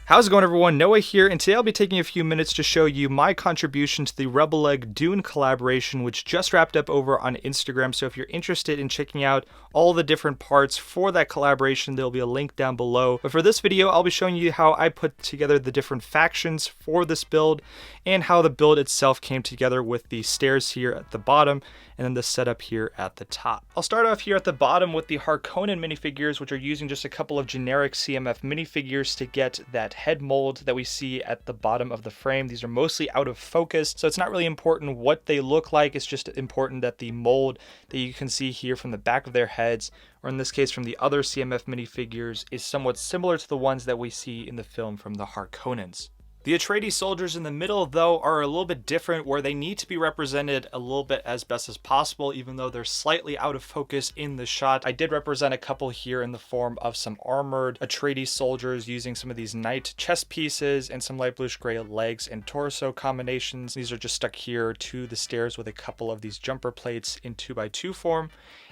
How's it going, everyone? Noah here, and today I'll be taking a few minutes to show you my contribution to the RebelLUG Dune collaboration, which just wrapped up over on Instagram. So if you're interested in checking out all the different parts for that collaboration, there'll be a link down below. But for this video, I'll be showing you how I put together the different factions for this build and how the build itself came together with the stairs here at the bottom and then the setup here at the top. I'll start off here at the bottom with the Harkonnen minifigures, which are using just a couple of generic CMF minifigures to get that head mold that we see at the bottom of the frame. These are mostly out of focus, so it's not really important what they look like. It's just important that the mold that you can see here from the back of their heads, or in this case from the other CMF minifigures, is somewhat similar to the ones that we see in the film from the Harkonnens. The Atreides soldiers in the middle, though, are a little bit different, where they need to be represented a little bit as best as possible, even though they're slightly out of focus in the shot. I did represent a couple here in the form of some armored Atreides soldiers using some of these knight chest pieces and some light bluish gray legs and torso combinations. These are just stuck here to the stairs with a couple of these jumper plates in 2x2 form.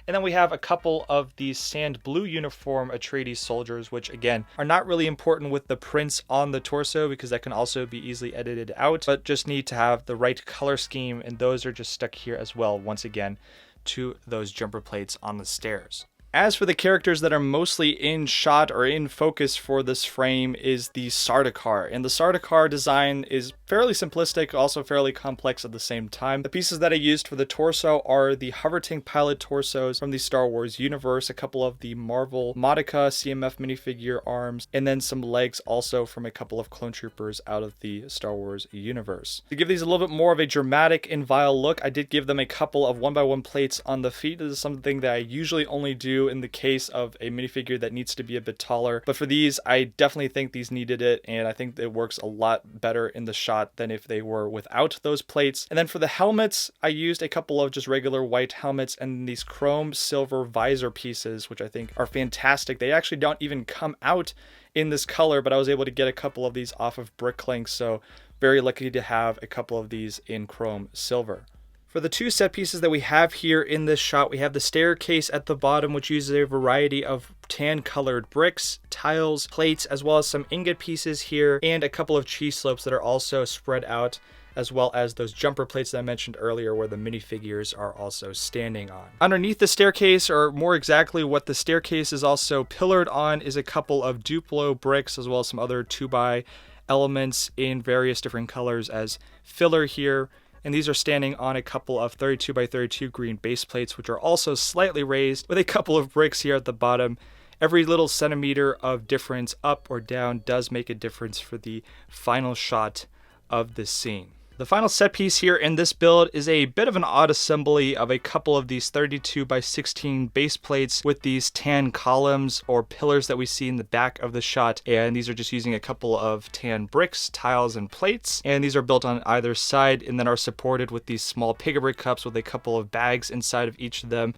And then we have a couple of these sand blue uniform Atreides soldiers, which again are not really important with the prints on the torso because that can also be easily edited out, but just need to have the right color scheme, and those are just stuck here as well, once again, to those jumper plates on the stairs. As for the characters that are mostly in shot or in focus for this frame is the Sardakaur, and the Sardakaur design is fairly simplistic, also fairly complex at the same time. The pieces that I used for the torso are the hover tank pilot torsos from the Star Wars universe, a couple of the Marvel Modica CMF minifigure arms, and then some legs also from a couple of clone troopers out of the Star Wars universe. To give these a little bit more of a dramatic and vile look, I did give them a couple of 1x1 plates on the feet. This is something that I usually only do in the case of a minifigure that needs to be a bit taller, but for these I definitely think these needed it, and I think it works a lot better in the shot than if they were without those plates. And then for the helmets, I used a couple of just regular white helmets and these chrome silver visor pieces, which I think are fantastic. They actually don't even come out in this color, but I was able to get a couple of these off of Bricklink, so very lucky to have a couple of these in chrome silver. For the two set pieces that we have here in this shot, we have the staircase at the bottom, which uses a variety of tan colored bricks, tiles, plates, as well as some ingot pieces here, and a couple of cheese slopes that are also spread out, as well as those jumper plates that I mentioned earlier where the minifigures are also standing on. Underneath the staircase, or more exactly what the staircase is also pillared on, is a couple of Duplo bricks, as well as some other 2x elements in various different colors as filler here. And these are standing on a couple of 32x32 green base plates, which are also slightly raised with a couple of bricks here at the bottom. Every little centimeter of difference up or down does make a difference for the final shot of this scene. The final set piece here in this build is a bit of an odd assembly of a couple of these 32x16 base plates with these tan columns or pillars that we see in the back of the shot, and these are just using a couple of tan bricks, tiles, and plates, and these are built on either side and then are supported with these small pick-a-brick cups with a couple of bags inside of each of them.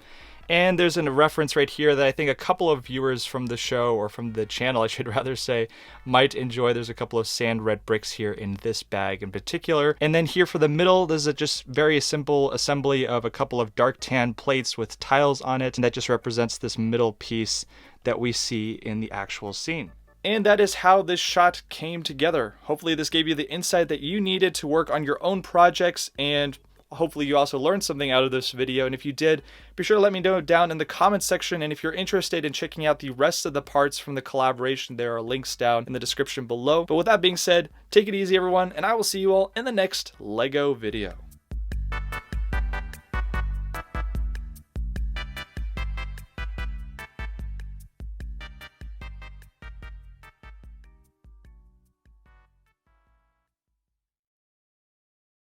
And there's a reference right here that I think a couple of viewers from the show, or from the channel I should rather say, might enjoy. There's a couple of sand red bricks here in this bag in particular. And then here for the middle, there's a just very simple assembly of a couple of dark tan plates with tiles on it, and that just represents this middle piece that we see in the actual scene. And that is how this shot came together. Hopefully this gave you the insight that you needed to work on your own projects, and hopefully you also learned something out of this video, and if you did, be sure to let me know down in the comments section, and if you're interested in checking out the rest of the parts from the collaboration, there are links down in the description below. But with that being said, take it easy everyone, and I will see you all in the next LEGO video.